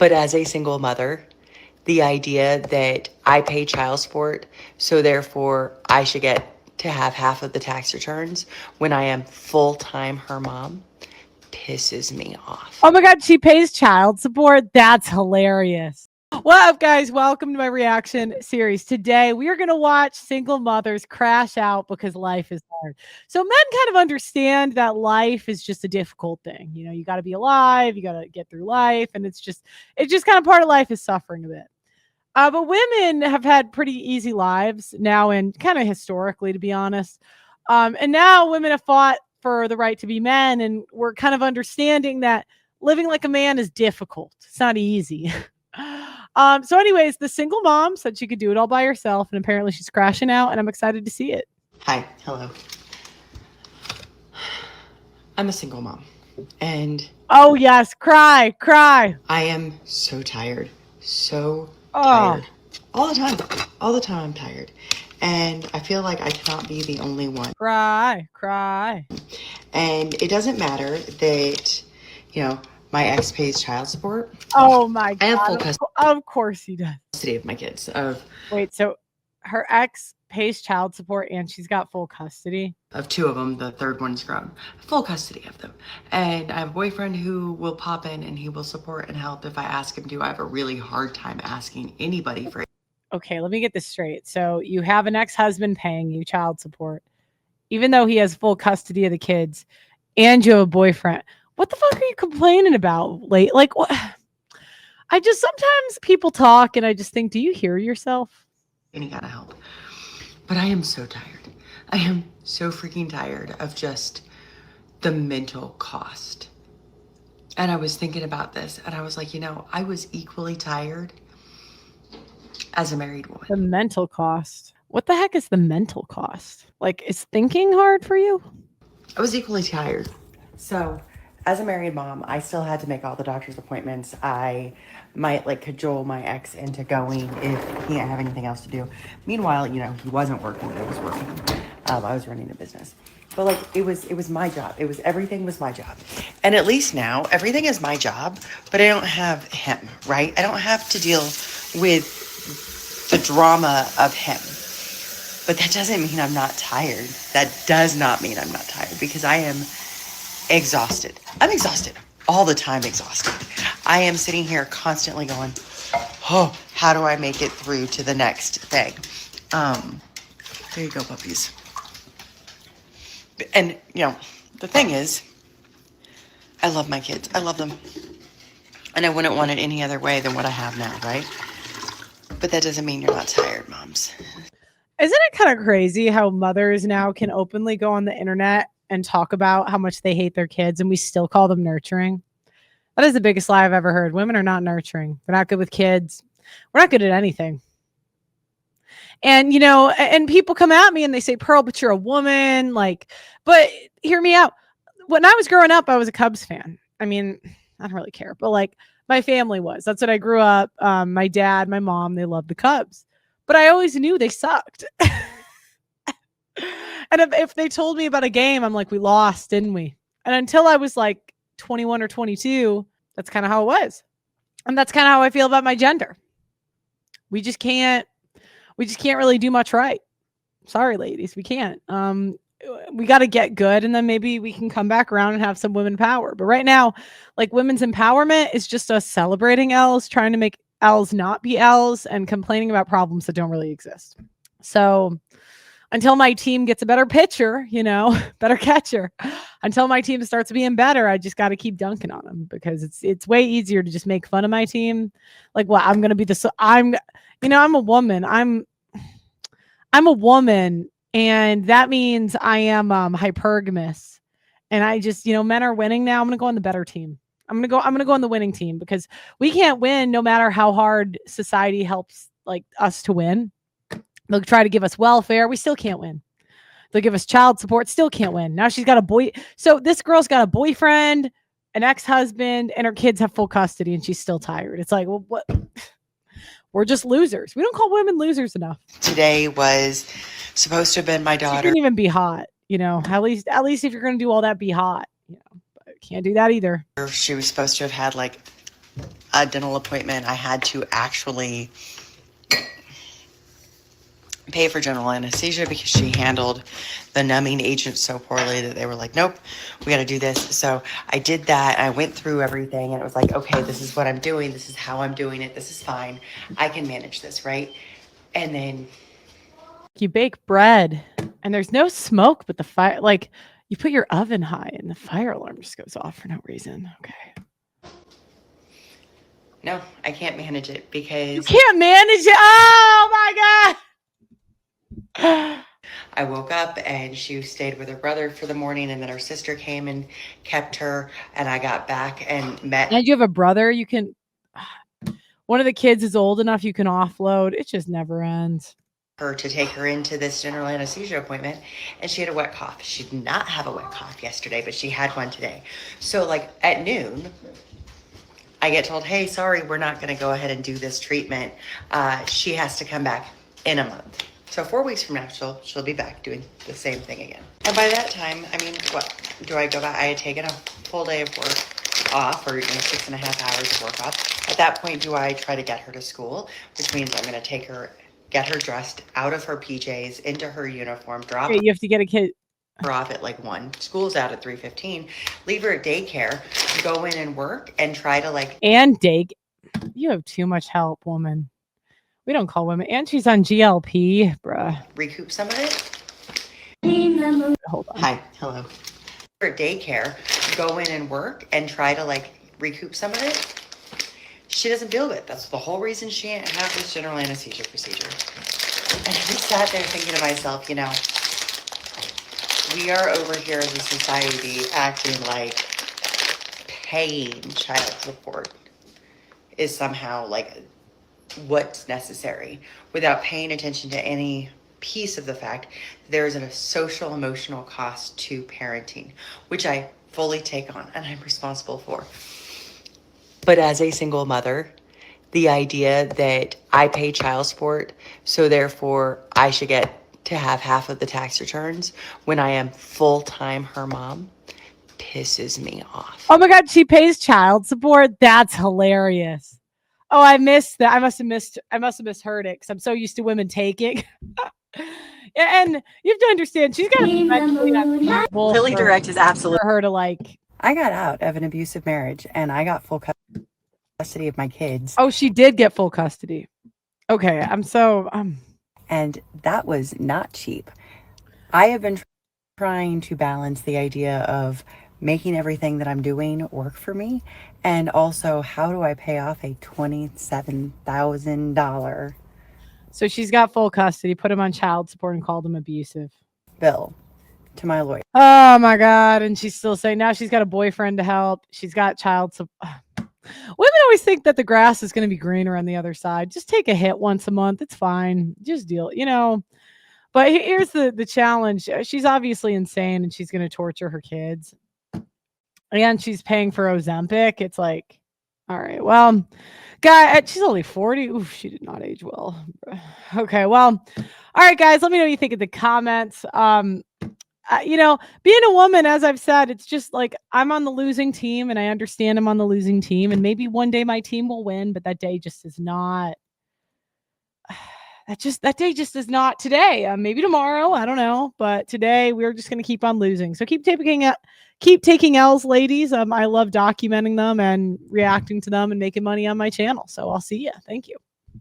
But as a single mother, the idea that I pay child support, so therefore I should get to have half of the tax returns when I am full-time her mom pisses me off. Oh my God, she pays child support? That's hilarious. What up, guys? Welcome to my reaction series. Today, we are going to watch single mothers crash out because life is hard. So, men kind of understand that life is just a difficult thing. You know, you got to be alive, you got to get through life, and it's just kind of part of life is suffering a bit. But women have had pretty easy lives now, and kind of historically, to be honest. And now women have fought for the right to be men, and we're kind of understanding that living like a man is difficult. It's not easy. So anyways, the single mom said she could do it all by herself, and apparently she's crashing out, and I'm excited to see it. Hi, hello. I'm a single mom, and oh yes, cry. I am so tired, tired. All the time I'm tired, and I feel like I cannot be the only one. Cry. And it doesn't matter that, my ex pays child support. Oh my God. I have full custody. Of course he does. Of my kids. Wait, so her ex pays child support and she's got full custody? Of two of them, the third one's grown. Full custody of them. And I have a boyfriend who will pop in and he will support and help if I ask him to. I have a really hard time asking anybody for it. Okay, let me get this straight. So you have an ex-husband paying you child support, even though he has full custody of the kids, and you have a boyfriend. What the fuck are you complaining about? Like what? Sometimes people talk and I just think, do you hear yourself? Any kind of help. But I am so tired. I am so freaking tired of just the mental cost. And I was thinking about this and I was like, I was equally tired as a married woman. The mental cost. What the heck is the mental cost? Like, is thinking hard for you? I was equally tired. So as a married mom, I still had to make all the doctor's appointments. I might cajole my ex into going if he didn't have anything else to do. Meanwhile, he wasn't working, I was working. I was running a business. But it was my job. Everything was my job. And at least now everything is my job, but I don't have him, right? I don't have to deal with the drama of him. But that doesn't mean I'm not tired. That does not mean I'm not tired because I am exhausted. I'm exhausted. All the time exhausted. I am sitting here constantly going, oh, how do I make it through to the next thing? There you go, puppies. And, the thing is, I love my kids. I love them. And I wouldn't want it any other way than what I have now, right? But that doesn't mean you're not tired, moms. Isn't it kind of crazy how mothers now can openly go on the internet and talk about how much they hate their kids and we still call them nurturing? That is the biggest lie I've ever heard. Women are not nurturing. They're not good with kids. We're not good at anything. And, and people come at me and they say, Pearl, but you're a woman. But hear me out. When I was growing up, I was a Cubs fan. I mean, I don't really care, but my family was. That's what I grew up. My dad, my mom, they loved the Cubs. But I always knew they sucked. And if they told me about a game, I'm like, we lost, didn't we? And until I was 21 or 22, that's kind of how it was. And that's kind of how I feel about my gender. We just can't really do much right. Sorry, ladies, we can't. We got to get good, and then maybe we can come back around and have some women power. But right now, women's empowerment is just us celebrating L's, trying to make L's not be L's, and complaining about problems that don't really exist. So until my team gets a better pitcher, better catcher, until my team starts being better, I just got to keep dunking on them because it's way easier to just make fun of my team. I'm going to be I'm a woman. I'm a woman, and that means I am hypergamous. And I just, men are winning now. I'm going to go on the better team. I'm going to go on the winning team because we can't win no matter how hard society helps us to win. They'll try to give us welfare. We still can't win. They'll give us child support. Still can't win. Now she's got a boy. So this girl's got a boyfriend, an ex-husband, and her kids have full custody, and she's still tired. It's like, well, what? We're just losers. We don't call women losers enough. Today was supposed to have been my daughter. She couldn't even be hot. At least if you're going to do all that, be hot. But can't do that either. She was supposed to have had a dental appointment, I had to actually pay for general anesthesia because she handled the numbing agent so poorly that they were like, nope, we got to do this. So I did that. I went through everything and it was like, okay, this is what I'm doing. This is how I'm doing it. This is fine. I can manage this, right? And then You bake bread and there's no smoke, but the fire, like you put your oven high and the fire alarm just goes off for no reason. Okay. no, I can't manage it You because can't manage it. Oh my God. I woke up and she stayed with her brother for the morning, and then her sister came and kept her, and I got back and met. And you have a brother, you can, one of the kids is old enough, you can offload. It just never ends. Her to take her into this general anesthesia appointment, and she had a wet cough. She did not have a wet cough yesterday, but she had one today. So like at noon, I get told, hey, sorry, we're not going to go ahead and do this treatment. She has to come back in a month. So 4 weeks from now, she'll be back doing the same thing again. And by that time, I mean, what do I go back? I had taken a full day of work off, or 6.5 hours of work off. At that point, do I try to get her to school, which means I'm going to take her, get her dressed out of her PJs into her uniform, drop Okay, you have to get a kid. her off at like 1. School's out at 3:15. Leave her at daycare, go in and work, and try to like. And Dig, you have too much help, woman. We don't call women. And she's on GLP, bruh. Recoup some of it. Hold on. Hi, hello. For daycare, go in and work and try to like recoup some of it. She doesn't feel good. That's the whole reason she can't have this general anesthesia procedure. And I just sat there thinking to myself, we are over here as a society acting like paying child support is somehow like what's necessary, without paying attention to any piece of the fact that there is a social emotional cost to parenting, which I fully take on and I'm responsible for. But as a single mother, the idea that I pay child support, so therefore I should get to have half of the tax returns when I am full-time her mom, pisses me off. Oh my God, she pays child support. That's hilarious. Oh, I missed that. I must have misheard it because I'm so used to women taking. And you have to understand, she's got to be mentally unstable Lily Direct is absolutely. for her to like. I got out of an abusive marriage and I got full custody of my kids. Oh, she did get full custody. Okay, And that was not cheap. I have been trying to balance the idea of making everything that I'm doing work for me, and also how do I pay off a $27,000 so she's got full custody, put him on child support and called him abusive. bill to my lawyer. Oh my God. And she's still saying now she's got a boyfriend to help. She's got child support. Women always think that the grass is going to be greener on the other side. Just take a hit once a month. It's fine. Just deal, But here's the challenge. She's obviously insane and she's going to torture her kids. And she's paying for Ozempic. It's like, all right, well, guy, she's only 40. Oof, she did not age well. Okay, well, all right, guys, let me know what you think in the comments. Being a woman, as I've said, it's just like I'm on the losing team and I understand I'm on the losing team. And maybe one day my team will win, but that day just is not. That day just is not today. Maybe tomorrow, I don't know, but today we're just going to keep on losing. So keep taking L's, ladies. I love documenting them and reacting to them and making money on my channel. So I'll see you. Thank you.